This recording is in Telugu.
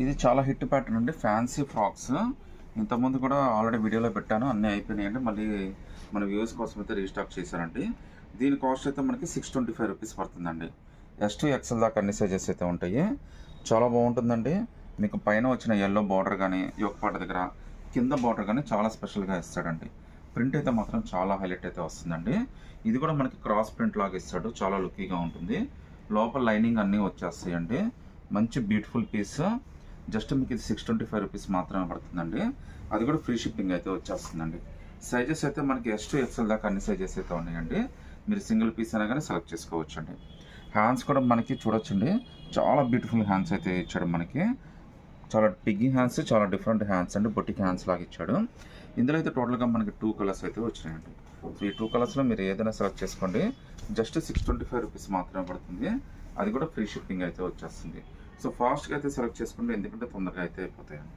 ఇది చాలా హిట్ ప్యాటర్న్ అండి, ఫ్యాన్సీ ఫ్రాక్స్. ఇంతకుముందు కూడా ఆల్రెడీ వీడియోలో పెట్టాను, అన్నీ అయిపోయినాయండి. మళ్ళీ మన వ్యూస్ కోసం అయితే రీస్టాక్ చేశారండి. దీని కాస్ట్ అయితే మనకి 625 రూపీస్ పడుతుందండి. S to XL దాకా అన్ని సైజెస్ అయితే ఉంటాయి. చాలా బాగుంటుందండి. మీకు పైన వచ్చిన ఎల్లో బార్డర్ కానీ యొక్కపాట దగ్గర కింద బార్డర్ కానీ చాలా స్పెషల్గా ఇస్తాడండి. ప్రింట్ అయితే మాత్రం చాలా హైలైట్ అయితే వస్తుందండి. ఇది కూడా మనకి క్రాస్ ప్రింట్ లాగా ఇస్తాడు, చాలా లుక్కీగా ఉంటుంది. లోపల లైనింగ్ అన్నీ వచ్చేస్తాయండి. మంచి బ్యూటిఫుల్ పీస్. జస్ట్ మీకు ఇది 625 రూపీస్ మాత్రమే పడుతుందండి. అది కూడా ఫ్రీ షిప్పింగ్ అయితే వచ్చేస్తుందండి. సైజెస్ అయితే మనకి S to XL దాకా అన్ని సైజెస్ అయితే ఉన్నాయండి. మీరు సింగిల్ పీస్ అయినా కానీ సెలెక్ట్ చేసుకోవచ్చండి. హ్యాండ్స్ కూడా మనకి చూడొచ్చండి, చాలా బ్యూటిఫుల్ హ్యాండ్స్ అయితే ఇచ్చాడు మనకి. చాలా బిగ్గి హ్యాండ్స్, చాలా డిఫరెంట్ హ్యాండ్స్ అండి, బొటిక్ హ్యాండ్స్ లాగా ఇచ్చాడు. ఇందులో అయితే టోటల్గా మనకి 2 కలర్స్ అయితే వచ్చినాయండి. సో ఈ 2 కలర్స్లో మీరు ఏదైనా సెలెక్ట్ చేసుకోండి. జస్ట్ 625 రూపీస్ మాత్రమే పడుతుంది. అది కూడా ఫ్రీ షిప్పింగ్ అయితే వచ్చేస్తుంది. సో ఫాస్ట్గా అయితే సెలెక్ట్ చేసుకోండి, ఎందుకంటే తొందరగా అయితే అయిపోతాయండి.